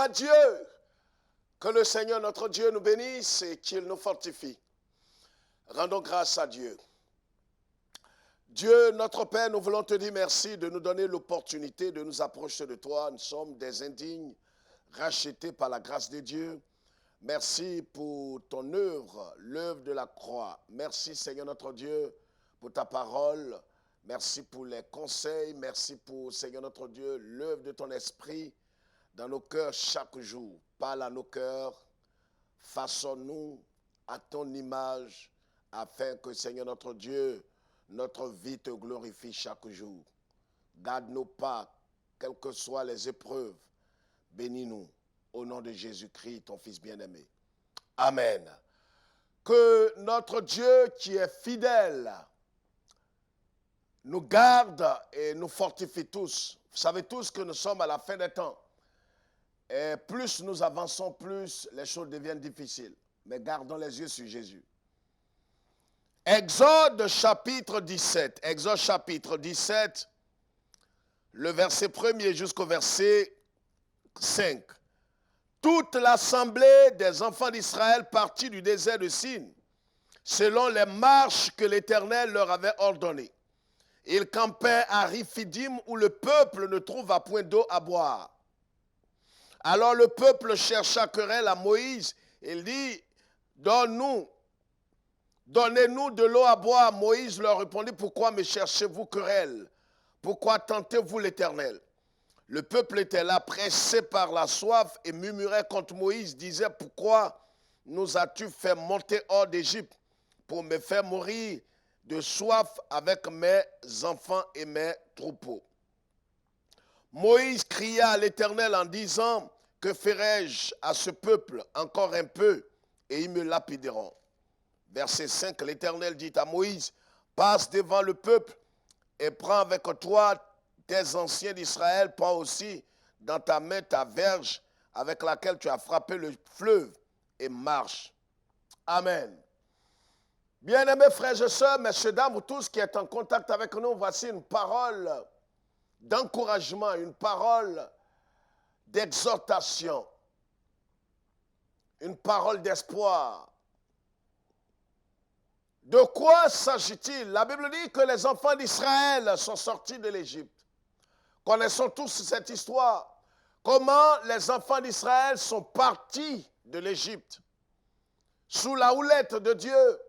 à Dieu. Que le Seigneur notre Dieu nous bénisse et qu'il nous fortifie. Rendons grâce à Dieu. Dieu, notre Père, nous voulons te dire merci de nous donner l'opportunité de nous approcher de toi. Nous sommes des indignes, rachetés par la grâce de Dieu. Merci pour ton œuvre, l'œuvre de la croix. Merci, Seigneur notre Dieu, pour ta parole. Merci pour les conseils. Merci pour, Seigneur notre Dieu, l'œuvre de ton esprit dans nos cœurs chaque jour. Parle à nos cœurs. Façonne-nous à ton image afin que, Seigneur notre Dieu, notre vie te glorifie chaque jour. Garde-nous pas, quelles que soient les épreuves. Bénis-nous. Au nom de Jésus-Christ, ton Fils bien-aimé. Amen. Que notre Dieu qui est fidèle nous garde et nous fortifie tous. Vous savez tous que nous sommes à la fin des temps. Et plus nous avançons, plus les choses deviennent difficiles. Mais gardons les yeux sur Jésus. Exode chapitre 17. Exode chapitre 17, le verset 1er jusqu'au verset 5. Toute l'assemblée des enfants d'Israël partit du désert de Sin, selon les marches que l'Éternel leur avait ordonnées. Ils campaient à Riphidim, où le peuple ne trouva point d'eau à boire. Alors le peuple chercha querelle à Moïse. Il dit, donnez-nous de l'eau à boire. Moïse leur répondit, pourquoi me cherchez-vous querelle? Pourquoi tentez-vous l'Éternel? Le peuple était là, pressé par la soif, et murmurait contre Moïse, disait, pourquoi nous as-tu fait monter hors d'Égypte pour me faire mourir de soif avec mes enfants et mes troupeaux? Moïse cria à l'Éternel en disant, que ferai-je à ce peuple encore un peu, et ils me lapideront. Verset 5, l'Éternel dit à Moïse, passe devant le peuple et prends avec toi tes anciens d'Israël, prends aussi dans ta main ta verge avec laquelle tu as frappé le fleuve et marche. Amen. Bien-aimés frères et sœurs, messieurs, dames, vous tous qui êtes en contact avec nous, voici une parole d'encouragement, une parole d'exhortation, une parole d'espoir. De quoi s'agit-il? La Bible dit que les enfants d'Israël sont sortis de l'Égypte. Connaissons tous cette histoire. Comment les enfants d'Israël sont partis de l'Égypte sous la houlette de Dieu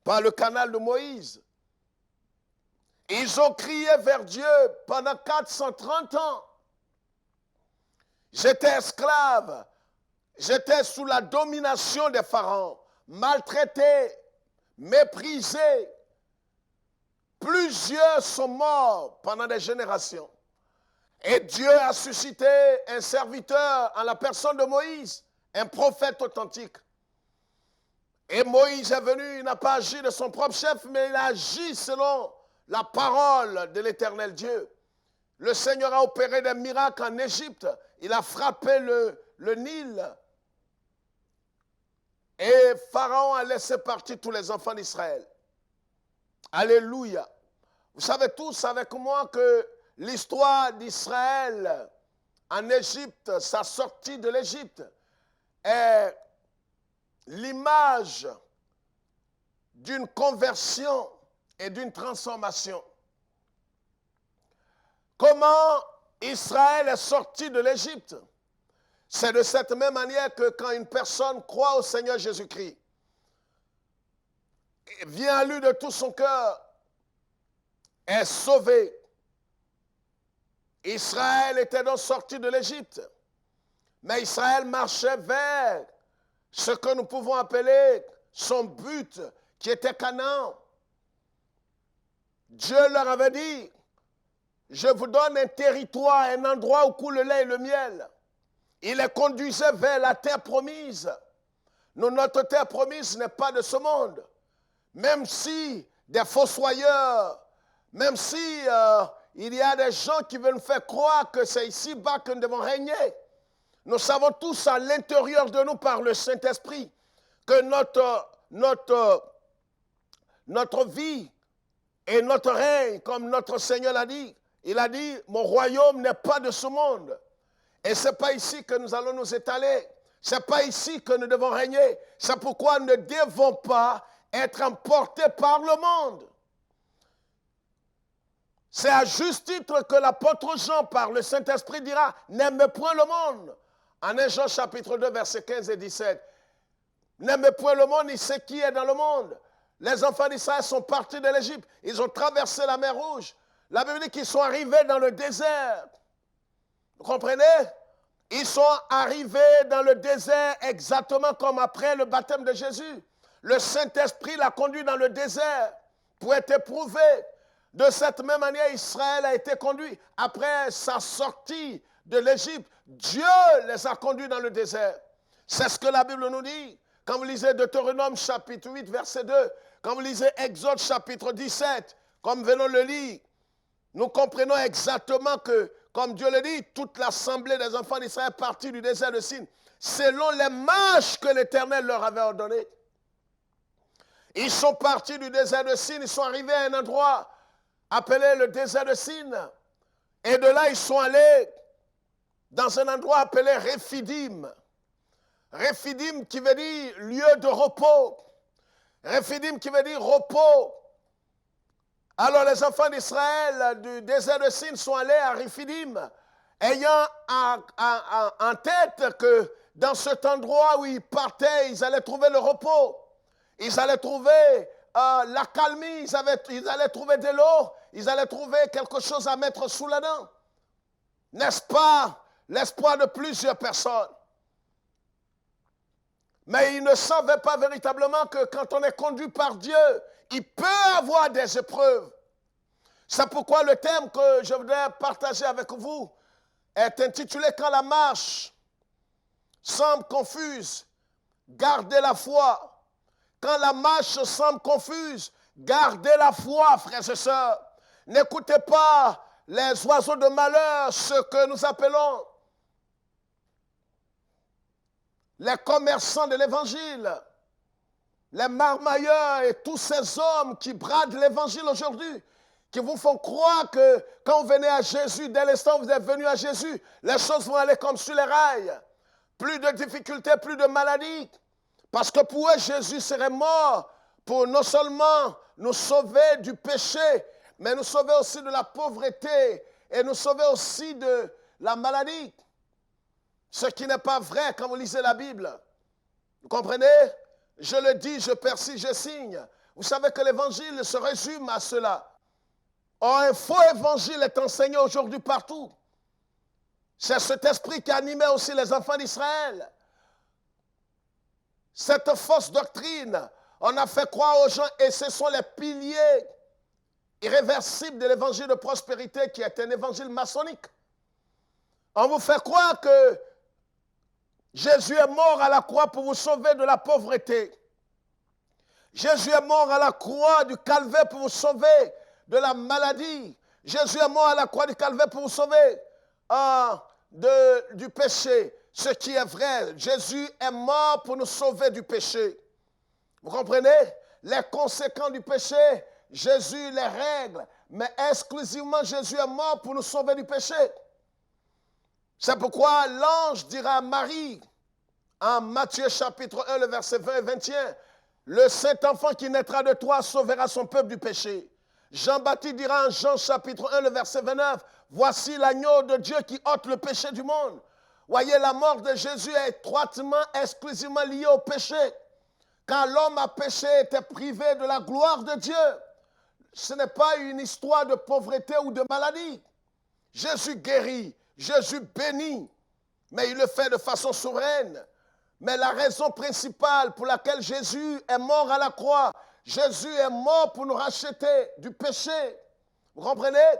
par le canal de Moïse. Ils ont crié vers Dieu pendant 430 ans. J'étais esclave, j'étais sous la domination des pharaons, maltraité, méprisé. Plusieurs sont morts pendant des générations. Et Dieu a suscité un serviteur en la personne de Moïse, un prophète authentique. Et Moïse est venu, il n'a pas agi de son propre chef, mais il a agi selon la parole de l'Éternel Dieu. Le Seigneur a opéré des miracles en Égypte. Il a frappé le Nil. Et Pharaon a laissé partir tous les enfants d'Israël. Alléluia. Vous savez tous avec moi que l'histoire d'Israël en Égypte, sa sortie de l'Égypte, est l'image d'une conversion et d'une transformation. Comment Israël est sorti de l'Égypte? C'est de cette même manière que quand une personne croit au Seigneur Jésus-Christ, vient à lui de tout son cœur, est sauvé. Israël était donc sorti de l'Égypte, mais Israël marchait vers ce que nous pouvons appeler son but, qui était Canaan. Dieu leur avait dit, je vous donne un territoire, un endroit où coule le lait et le miel. Il les conduisait vers la terre promise. Nous, notre terre promise n'est pas de ce monde. Même si des fossoyeurs, même si il y a des gens qui veulent nous faire croire que c'est ici-bas que nous devons régner, nous savons tous à l'intérieur de nous par le Saint-Esprit que notre vie et notre règne, comme notre Seigneur l'a dit, il a dit, mon royaume n'est pas de ce monde. Et ce n'est pas ici que nous allons nous étaler. Ce n'est pas ici que nous devons régner. C'est pourquoi nous ne devons pas être emportés par le monde. C'est à juste titre que l'apôtre Jean, par le Saint-Esprit, dira « N'aimez point le monde ». En 1 Jean chapitre 2, versets 15 et 17. « N'aimez point le monde ni ce qui est dans le monde ». Les enfants d'Israël sont partis de l'Égypte. Ils ont traversé la mer Rouge. La Bible dit qu'ils sont arrivés dans le désert. Vous comprenez? Ils sont arrivés dans le désert exactement comme après le baptême de Jésus. Le Saint-Esprit l'a conduit dans le désert pour être éprouvé. De cette même manière, Israël a été conduit. Après sa sortie de l'Égypte, Dieu les a conduits dans le désert. C'est ce que la Bible nous dit. Quand vous lisez Deutéronome chapitre 8, verset 2, quand vous lisez Exode chapitre 17, comme venons le lire, nous comprenons exactement que, comme Dieu le dit, toute l'assemblée des enfants d'Israël partit du désert de Sin, selon les marches que l'Éternel leur avait ordonnées. Ils sont partis du désert de Sin, ils sont arrivés à un endroit appelé le désert de Sin. Et de là, ils sont allés dans un endroit appelé Rephidim. Rephidim qui veut dire lieu de repos. Rephidim qui veut dire repos. Alors les enfants d'Israël du désert de Sin sont allés à Rephidim, ayant en tête que dans cet endroit où ils partaient, ils allaient trouver le repos. Ils allaient trouver la calmie, ils allaient trouver de l'eau, ils allaient trouver quelque chose à mettre sous la dent. N'est-ce pas l'espoir de plusieurs personnes? Mais ils ne savaient pas véritablement que quand on est conduit par Dieu, il peut avoir des épreuves. C'est pourquoi le thème que je voudrais partager avec vous est intitulé « Quand la marche semble confuse, gardez la foi ». Quand la marche semble confuse, gardez la foi, frères et sœurs. N'écoutez pas les oiseaux de malheur, ceux que nous appelons les commerçants de l'évangile, les marmailleurs et tous ces hommes qui bradent l'évangile aujourd'hui, qui vous font croire que quand vous venez à Jésus, dès l'instant où vous êtes venu à Jésus, les choses vont aller comme sur les rails. Plus de difficultés, plus de maladies. Parce que pour eux, Jésus serait mort pour non seulement nous sauver du péché, mais nous sauver aussi de la pauvreté et nous sauver aussi de la maladie. Ce qui n'est pas vrai quand vous lisez la Bible. Vous comprenez? Je le dis, je persiste, je signe. Vous savez que l'évangile se résume à cela. Or, un faux évangile est enseigné aujourd'hui partout. C'est cet esprit qui animait aussi les enfants d'Israël. Cette fausse doctrine, on a fait croire aux gens, et ce sont les piliers irréversibles de l'évangile de prospérité qui est un évangile maçonnique. On vous fait croire que Jésus est mort à la croix pour vous sauver de la pauvreté. Jésus est mort à la croix du calvaire pour vous sauver de la maladie. Jésus est mort à la croix du calvaire pour vous sauver du péché. Ce qui est vrai, Jésus est mort pour nous sauver du péché. Vous comprenez? Les conséquences du péché, Jésus les règle. Mais exclusivement, Jésus est mort pour nous sauver du péché. C'est pourquoi l'ange dira à Marie, en Matthieu chapitre 1, le verset 20 et 21, « Le Saint-Enfant qui naîtra de toi sauvera son peuple du péché. » Jean-Baptiste dira en Jean chapitre 1, le verset 29, « Voici l'agneau de Dieu qui ôte le péché du monde. » Voyez, la mort de Jésus est étroitement, exclusivement liée au péché. Quand l'homme a péché, était privé de la gloire de Dieu. Ce n'est pas une histoire de pauvreté ou de maladie. Jésus guérit, Jésus bénit, mais il le fait de façon souveraine. Mais la raison principale pour laquelle Jésus est mort à la croix, Jésus est mort pour nous racheter du péché. Vous comprenez?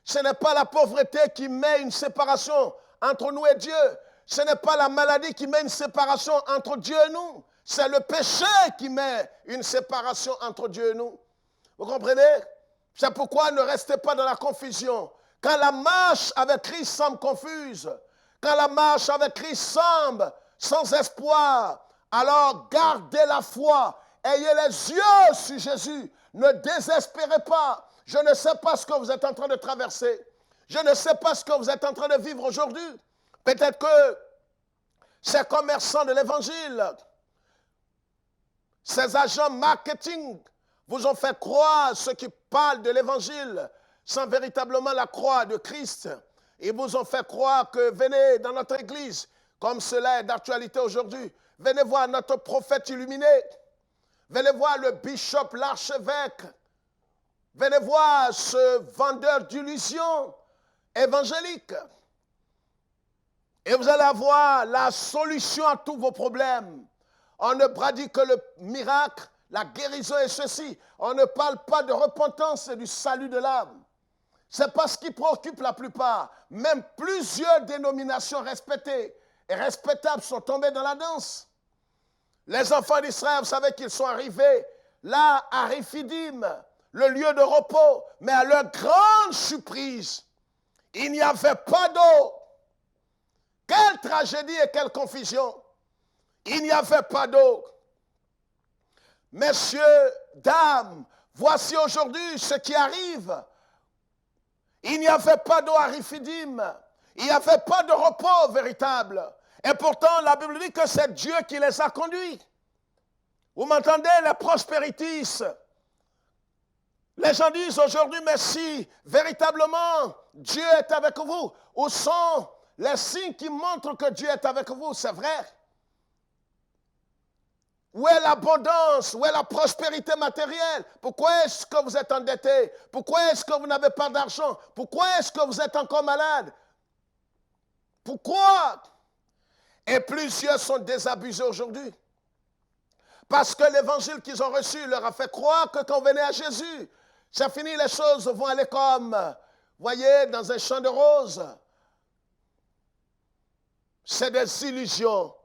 Ce n'est pas la pauvreté qui met une séparation entre nous et Dieu. Ce n'est pas la maladie qui met une séparation entre Dieu et nous. C'est le péché qui met une séparation entre Dieu et nous. Vous comprenez? C'est pourquoi ne restez pas dans la confusion. Quand la marche avec Christ semble confuse, quand la marche avec Christ semble sans espoir, alors gardez la foi. Ayez les yeux sur Jésus. Ne désespérez pas. Je ne sais pas ce que vous êtes en train de traverser. Je ne sais pas ce que vous êtes en train de vivre aujourd'hui. Peut-être que ces commerçants de l'évangile, ces agents marketing vous ont fait croire ceux qui parlent de l'évangile sans véritablement la croix de Christ. Ils vous ont fait croire que venez dans notre église, comme cela est d'actualité aujourd'hui. Venez voir notre prophète illuminé. Venez voir le bishop, l'archevêque. Venez voir ce vendeur d'illusions évangéliques. Et vous allez avoir la solution à tous vos problèmes. On ne bradit que le miracle, la guérison et ceci. On ne parle pas de repentance et du salut de l'âme. C'est pas ce qui préoccupe la plupart. Même plusieurs dénominations respectées et respectables sont tombées dans la danse. Les enfants d'Israël, vous savez qu'ils sont arrivés là à Riphidim, le lieu de repos, mais à leur grande surprise, il n'y avait pas d'eau. Quelle tragédie et quelle confusion. Il n'y avait pas d'eau. Messieurs, dames, voici aujourd'hui ce qui arrive. Il n'y avait pas d'eau à Riphidim. Il n'y avait pas de repos véritable. Et pourtant, la Bible dit que c'est Dieu qui les a conduits. Vous m'entendez, les prospéritistes. Les gens disent aujourd'hui, mais si véritablement Dieu est avec vous, où sont les signes qui montrent que Dieu est avec vous? C'est vrai. Où est l'abondance? Où est la prospérité matérielle? Pourquoi est-ce que vous êtes endetté? Pourquoi est-ce que vous n'avez pas d'argent? Pourquoi est-ce que vous êtes encore malade? Pourquoi? Et plusieurs sont désabusés aujourd'hui. Parce que l'évangile qu'ils ont reçu leur a fait croire que quand on venait à Jésus, c'est fini, les choses vont aller comme, voyez, dans un champ de roses. C'est des illusions.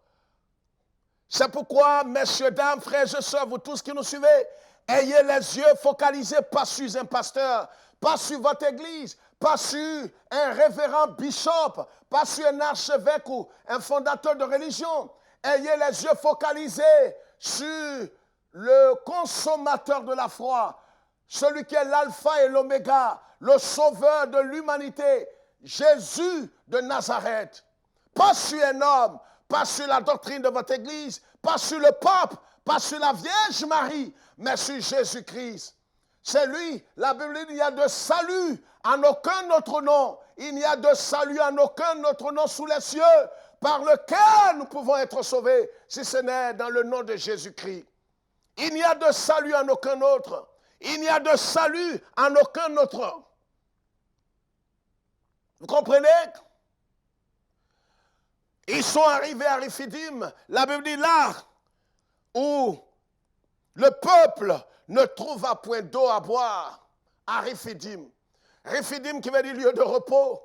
C'est pourquoi, messieurs, dames, frères et sœurs, vous tous qui nous suivez, ayez les yeux focalisés pas sur un pasteur, pas sur votre église, pas sur un révérend bishop, pas sur un archevêque ou un fondateur de religion. Ayez les yeux focalisés sur le consommateur de la foi, celui qui est l'alpha et l'oméga, le sauveur de l'humanité, Jésus de Nazareth. Pas sur un homme, pas sur la doctrine de votre église, pas sur le pape, pas sur la Vierge Marie, mais sur Jésus-Christ. C'est lui, la Bible dit, il n'y a de salut en aucun autre nom. Il n'y a de salut en aucun autre nom sous les cieux par lequel nous pouvons être sauvés, si ce n'est dans le nom de Jésus-Christ. Il n'y a de salut en aucun autre. Il n'y a de salut en aucun autre. Vous comprenez? Ils sont arrivés à Riphidim. La Bible dit là où le peuple ne trouva point d'eau à boire à Riphidim. Riphidim qui veut dire lieu de repos.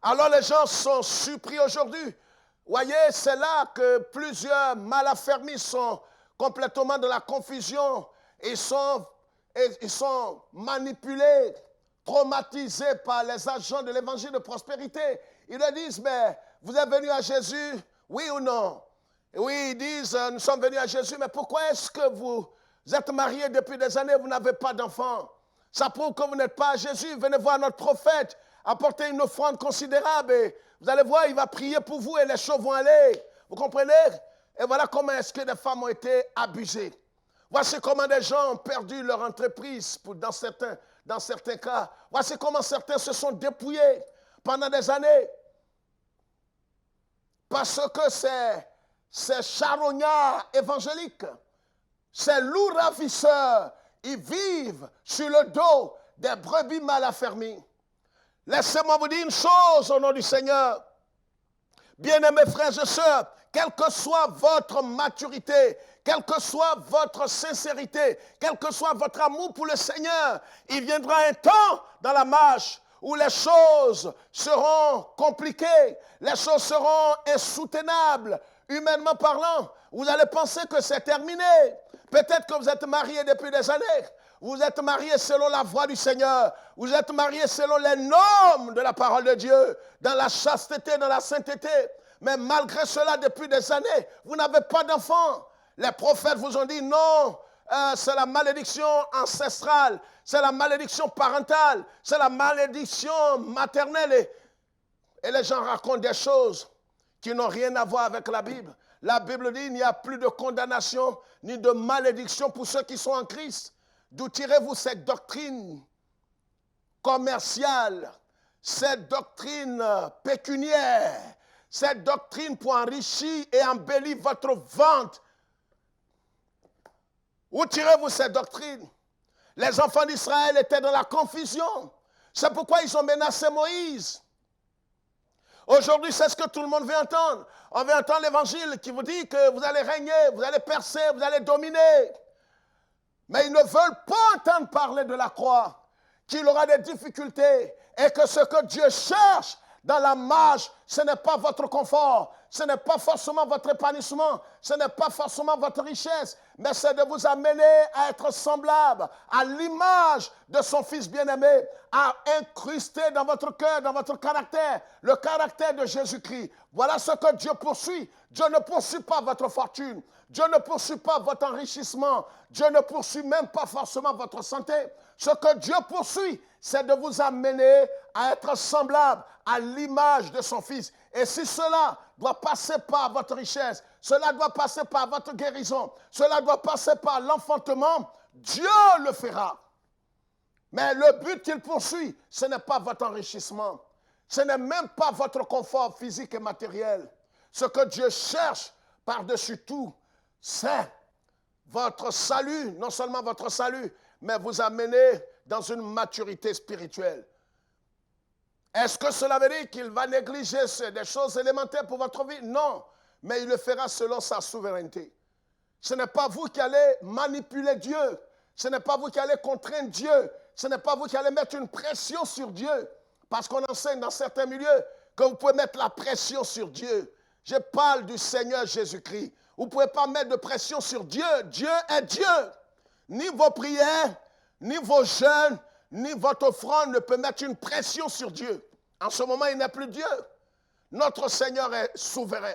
Alors les gens sont surpris aujourd'hui. Voyez, c'est là que plusieurs malaffermis sont complètement dans la confusion. Ils sont manipulés, traumatisés par les agents de l'évangile de prospérité. Ils leur disent, mais vous êtes venus à Jésus, oui ou non? Et oui, ils disent, nous sommes venus à Jésus, mais pourquoi est-ce que vous êtes mariés depuis des années et vous n'avez pas d'enfants? Ça prouve que vous n'êtes pas à Jésus. Venez voir notre prophète, apportez une offrande considérable et vous allez voir, il va prier pour vous et les choses vont aller. Vous comprenez? Et voilà comment est-ce que des femmes ont été abusées. Voici comment des gens ont perdu leur entreprise dans certains cas. Voici comment certains se sont dépouillés pendant des années. Parce que ces charognards évangéliques, ces loups ravisseurs, ils vivent sur le dos des brebis mal affermies. Laissez-moi vous dire une chose au nom du Seigneur. Bien-aimés frères et sœurs, quelle que soit votre maturité, quelle que soit votre sincérité, quel que soit votre amour pour le Seigneur, il viendra un temps dans la marche où les choses seront compliquées, les choses seront insoutenables, humainement parlant. Vous allez penser que c'est terminé. Peut-être que vous êtes mariés depuis des années. Vous êtes mariés selon la voie du Seigneur. Vous êtes mariés selon les normes de la parole de Dieu, dans la chasteté, dans la sainteté. Mais malgré cela, depuis des années, vous n'avez pas d'enfants. Les prophètes vous ont dit non, c'est la malédiction ancestrale, c'est la malédiction parentale, c'est la malédiction maternelle. Et les gens racontent des choses. qui n'ont rien à voir avec la Bible. La Bible dit, il n'y a plus de condamnation ni de malédiction pour ceux qui sont en Christ. D'où tirez-vous cette doctrine commerciale, cette doctrine pécuniaire, cette doctrine pour enrichir et embellir votre vente? Où tirez-vous cette doctrine? Les enfants d'Israël étaient dans la confusion. C'est pourquoi ils ont menacé Moïse. Aujourd'hui, c'est ce que tout le monde veut entendre. On veut entendre l'évangile qui vous dit que vous allez régner, vous allez percer, vous allez dominer. Mais ils ne veulent pas entendre parler de la croix, qu'il aura des difficultés et que ce que Dieu cherche dans la marche, ce n'est pas votre confort, ce n'est pas forcément votre épanouissement, ce n'est pas forcément votre richesse, mais c'est de vous amener à être semblable à l'image de son Fils bien-aimé, à incruster dans votre cœur, dans votre caractère, le caractère de Jésus-Christ. Voilà ce que Dieu poursuit. Dieu ne poursuit pas votre fortune. Dieu ne poursuit pas votre enrichissement. Dieu ne poursuit même pas forcément votre santé. Ce que Dieu poursuit, c'est de vous amener à être semblable à l'image de son Fils. Et si cela doit passer par votre richesse, cela doit passer par votre guérison, cela doit passer par l'enfantement, Dieu le fera. Mais le but qu'il poursuit, ce n'est pas votre enrichissement. Ce n'est même pas votre confort physique et matériel. Ce que Dieu cherche par-dessus tout, c'est votre salut, non seulement votre salut, mais vous amener dans une maturité spirituelle. Est-ce que cela veut dire qu'il va négliger des choses élémentaires pour votre vie? Non, mais il le fera selon sa souveraineté. Ce n'est pas vous qui allez manipuler Dieu. Ce n'est pas vous qui allez contraindre Dieu. Ce n'est pas vous qui allez mettre une pression sur Dieu. Parce qu'on enseigne dans certains milieux que vous pouvez mettre la pression sur Dieu. Je parle du Seigneur Jésus-Christ. Vous ne pouvez pas mettre de pression sur Dieu. Dieu est Dieu. Ni vos prières, ni vos jeûnes, ni votre offrande ne peut mettre une pression sur Dieu. En ce moment, il n'est plus Dieu. Notre Seigneur est souverain.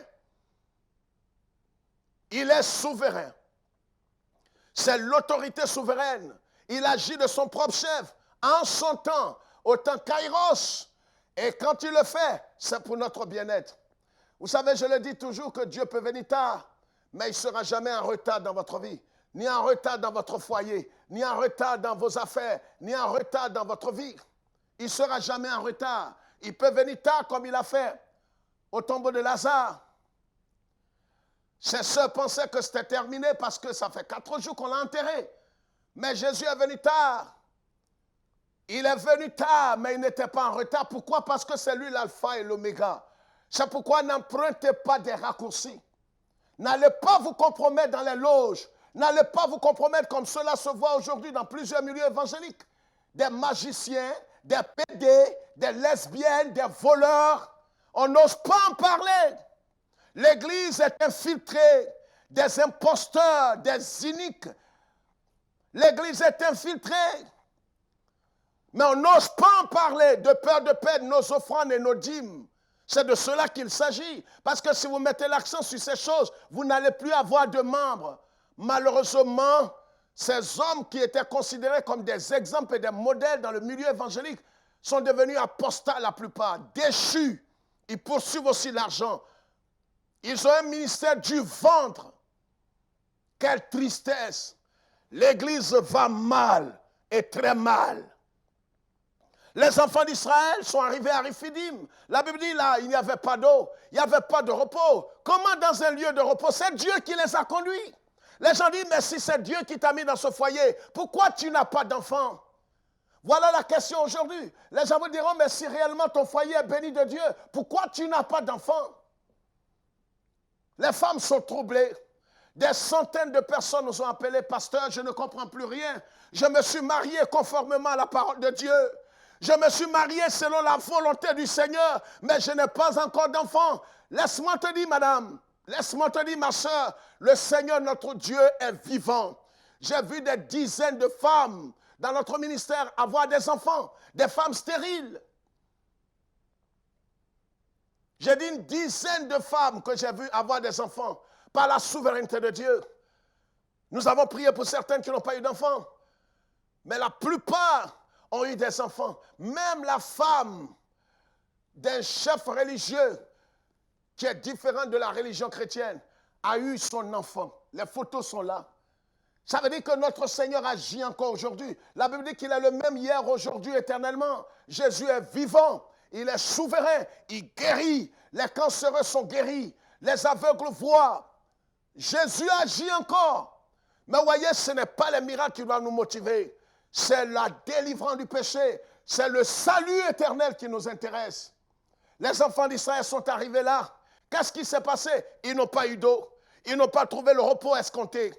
Il est souverain. C'est l'autorité souveraine. Il agit de son propre chef, en son temps, au temps Kairos. Et quand il le fait, c'est pour notre bien-être. Vous savez, je le dis toujours que Dieu peut venir tard, mais il ne sera jamais en retard dans votre vie, ni en retard dans votre foyer, ni en retard dans vos affaires, ni en retard dans votre vie. Il ne sera jamais en retard. Il peut venir tard comme il a fait au tombeau de Lazare. Ses sœurs pensaient que c'était terminé parce que ça fait 4 jours qu'on l'a enterré. Mais Jésus est venu tard. Il est venu tard, mais il n'était pas en retard. Pourquoi? Parce que c'est lui l'alpha et l'oméga. C'est pourquoi n'empruntez pas des raccourcis. N'allez pas vous compromettre dans les loges. N'allez pas vous compromettre comme cela se voit aujourd'hui dans plusieurs milieux évangéliques. Des magiciens, des pédés, des lesbiennes, des voleurs. On n'ose pas en parler. L'Église est infiltrée des imposteurs, des cyniques. L'Église est infiltrée. Mais on n'ose pas en parler de peur de perdre nos offrandes et nos dîmes. C'est de cela qu'il s'agit. Parce que si vous mettez l'accent sur ces choses, vous n'allez plus avoir de membres. Malheureusement, ces hommes qui étaient considérés comme des exemples et des modèles dans le milieu évangélique sont devenus apostats la plupart, déchus. Ils poursuivent aussi l'argent. Ils ont un ministère du ventre. Quelle tristesse! L'Église va mal et très mal. Les enfants d'Israël sont arrivés à Riphidim. La Bible dit là, il n'y avait pas d'eau, il n'y avait pas de repos. Comment dans un lieu de repos? C'est Dieu qui les a conduits. Les gens disent, mais si c'est Dieu qui t'a mis dans ce foyer, pourquoi tu n'as pas d'enfants? Voilà la question aujourd'hui. Les gens vous diront, mais si réellement ton foyer est béni de Dieu, pourquoi tu n'as pas d'enfants? Les femmes sont troublées. Des centaines de personnes nous ont appelés, pasteur, je ne comprends plus rien. Je me suis marié conformément à la parole de Dieu. Je me suis marié selon la volonté du Seigneur, mais je n'ai pas encore d'enfant. Laisse-moi te dire, madame, laisse-moi te dire, ma soeur, le Seigneur, notre Dieu, est vivant. J'ai vu des dizaines de femmes dans notre ministère avoir des enfants, des femmes stériles. J'ai dit une dizaine de femmes que j'ai vues avoir des enfants par la souveraineté de Dieu. Nous avons prié pour certaines qui n'ont pas eu d'enfants, mais la plupart ont eu des enfants. Même la femme d'un chef religieux qui est différent de la religion chrétienne, a eu son enfant. Les photos sont là. Ça veut dire que notre Seigneur agit encore aujourd'hui. La Bible dit qu'il est le même hier, aujourd'hui, éternellement. Jésus est vivant. Il est souverain. Il guérit. Les cancéreux sont guéris. Les aveugles voient. Jésus agit encore. Mais voyez, ce n'est pas les miracles qui doivent nous motiver. C'est la délivrance du péché. C'est le salut éternel qui nous intéresse. Les enfants d'Israël sont arrivés là. Qu'est-ce qui s'est passé? Ils n'ont pas eu d'eau. Ils n'ont pas trouvé le repos escompté.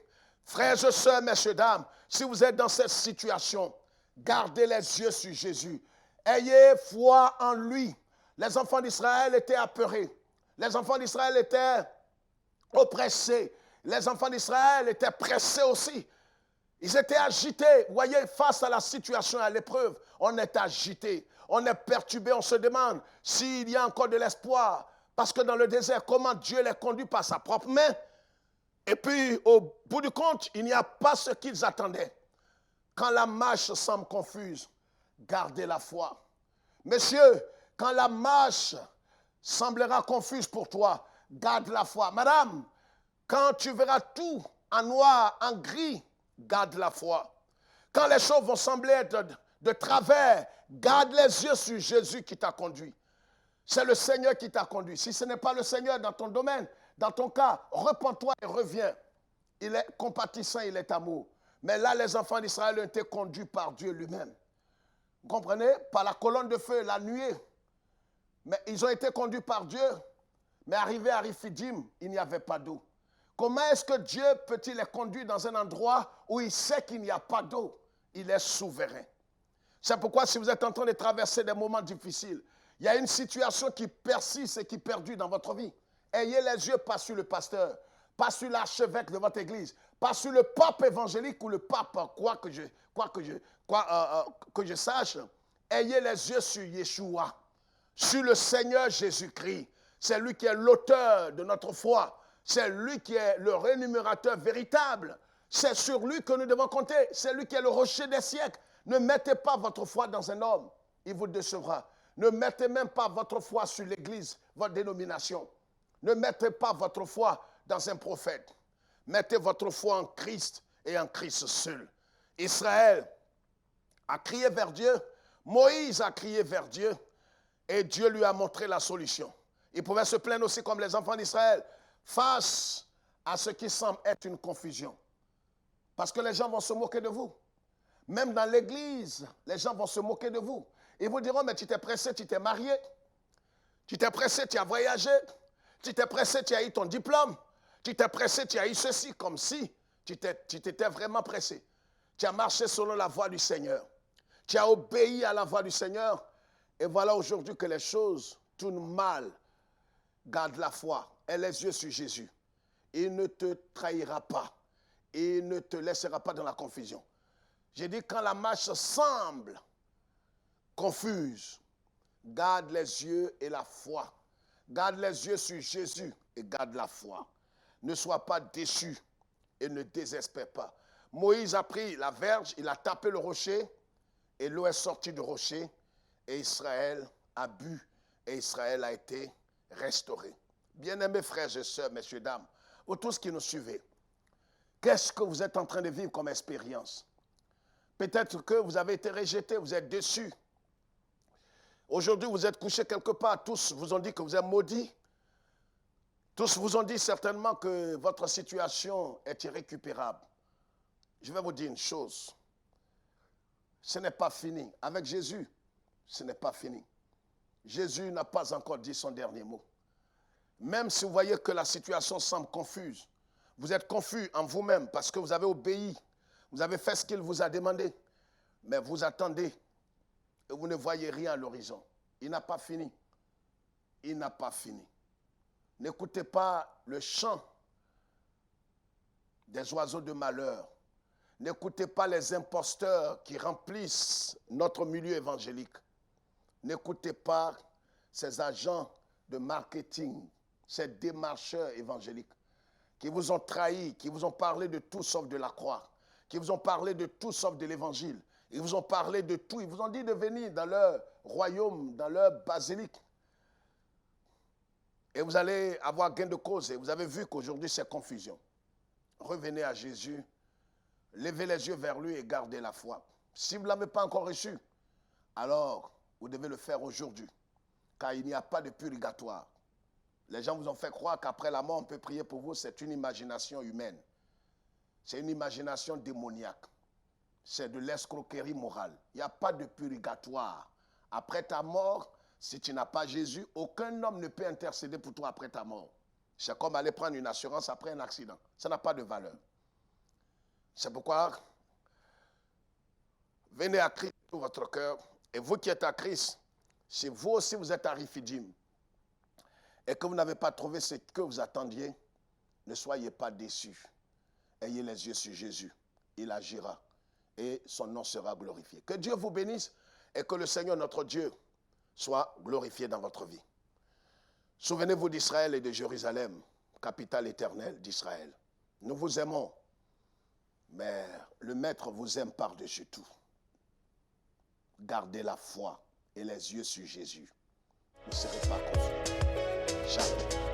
Frères et sœurs, messieurs, dames, si vous êtes dans cette situation, gardez les yeux sur Jésus. Ayez foi en lui. Les enfants d'Israël étaient apeurés. Les enfants d'Israël étaient oppressés. Les enfants d'Israël étaient pressés aussi. Ils étaient agités. Vous voyez, face à la situation, à l'épreuve, on est agité. On est perturbé. On se demande s'il y a encore de l'espoir. Parce que dans le désert, comment Dieu les conduit par sa propre main. Et puis, au bout du compte, il n'y a pas ce qu'ils attendaient. Quand la marche semble confuse, gardez la foi. Messieurs, quand la marche semblera confuse pour toi, garde la foi. Madame, quand tu verras tout en noir, en gris, garde la foi. Quand les choses vont sembler être de travers, garde les yeux sur Jésus qui t'a conduit. C'est le Seigneur qui t'a conduit. Si ce n'est pas le Seigneur dans ton domaine, dans ton cas, repens-toi et reviens. Il est compatissant, il est amour. Mais là, les enfants d'Israël ont été conduits par Dieu lui-même. Vous comprenez? Par la colonne de feu, la nuée. Mais ils ont été conduits par Dieu. Mais arrivés à Riphidim, il n'y avait pas d'eau. Comment est-ce que Dieu peut-il les conduire dans un endroit où il sait qu'il n'y a pas d'eau? Il est souverain. C'est pourquoi si vous êtes en train de traverser des moments difficiles, il y a une situation qui persiste et qui perdure dans votre vie. Ayez les yeux pas sur le pasteur, pas sur l'archevêque de votre église, pas sur le pape évangélique ou le pape, quoi que je sache. Ayez les yeux sur Yeshua, sur le Seigneur Jésus-Christ. C'est lui qui est l'auteur de notre foi. C'est lui qui est le rémunérateur véritable. C'est sur lui que nous devons compter. C'est lui qui est le rocher des siècles. Ne mettez pas votre foi dans un homme. Il vous décevra. Ne mettez même pas votre foi sur l'église, votre dénomination. Ne mettez pas votre foi dans un prophète. Mettez votre foi en Christ et en Christ seul. Israël a crié vers Dieu. Moïse a crié vers Dieu. Et Dieu lui a montré la solution. Il pouvait se plaindre aussi comme les enfants d'Israël face à ce qui semble être une confusion. Parce que les gens vont se moquer de vous. Même dans l'église, les gens vont se moquer de vous. Ils vous diront, mais tu t'es pressé, tu t'es marié. Tu t'es pressé, tu as voyagé. Tu t'es pressé, tu as eu ton diplôme. Tu t'es pressé, tu as eu ceci, comme si tu t'étais vraiment pressé. Tu as marché selon la voie du Seigneur. Tu as obéi à la voie du Seigneur. Et voilà aujourd'hui que les choses tournent mal. Garde la foi et les yeux sur Jésus. Il ne te trahira pas. Il ne te laissera pas dans la confusion. J'ai dit quand la marche semble confuse, garde les yeux et la foi. Garde les yeux sur Jésus et garde la foi. Ne sois pas déçu et ne désespère pas. Moïse a pris la verge, il a tapé le rocher et l'eau est sortie du rocher et Israël a bu et Israël a été restauré. Bien-aimés frères et sœurs, messieurs, dames, vous tous qui nous suivez, qu'est-ce que vous êtes en train de vivre comme expérience? Peut-être que vous avez été rejeté, vous êtes déçus. Aujourd'hui, vous êtes couchés quelque part, tous vous ont dit que vous êtes maudits. Tous vous ont dit certainement que votre situation est irrécupérable. Je vais vous dire une chose. Ce n'est pas fini. Avec Jésus, ce n'est pas fini. Jésus n'a pas encore dit son dernier mot. Même si vous voyez que la situation semble confuse, vous êtes confus en vous-même parce que vous avez obéi, vous avez fait ce qu'il vous a demandé, mais vous attendez et vous ne voyez rien à l'horizon. Il n'a pas fini. Il n'a pas fini. N'écoutez pas le chant des oiseaux de malheur. N'écoutez pas les imposteurs qui remplissent notre milieu évangélique. N'écoutez pas ces agents de marketing, ces démarcheurs évangéliques qui vous ont trahi, qui vous ont parlé de tout sauf de la croix, qui vous ont parlé de tout sauf de l'évangile. Ils vous ont parlé de tout. Ils vous ont dit de venir dans leur royaume, dans leur basilique. Et vous allez avoir gain de cause. Et vous avez vu qu'aujourd'hui, c'est confusion. Revenez à Jésus, levez les yeux vers lui et gardez la foi. Si vous ne l'avez pas encore reçu, alors vous devez le faire aujourd'hui. Car il n'y a pas de purgatoire. Les gens vous ont fait croire qu'après la mort, on peut prier pour vous. C'est une imagination humaine. C'est une imagination démoniaque. C'est de l'escroquerie morale. Il n'y a pas de purgatoire. Après ta mort, si tu n'as pas Jésus, aucun homme ne peut intercéder pour toi après ta mort. C'est comme aller prendre une assurance après un accident. Ça n'a pas de valeur. C'est pourquoi, venez à Christ tout votre cœur. Et vous qui êtes à Christ, si vous aussi vous êtes à Rifidim et que vous n'avez pas trouvé ce que vous attendiez, ne soyez pas déçus. Ayez les yeux sur Jésus. Il agira et son nom sera glorifié. Que Dieu vous bénisse et que le Seigneur notre Dieu soit glorifié dans votre vie. Souvenez-vous d'Israël et de Jérusalem, capitale éternelle d'Israël. Nous vous aimons, mais le Maître vous aime par-dessus tout. Gardez la foi et les yeux sur Jésus. Vous ne serez pas confus. Jamais.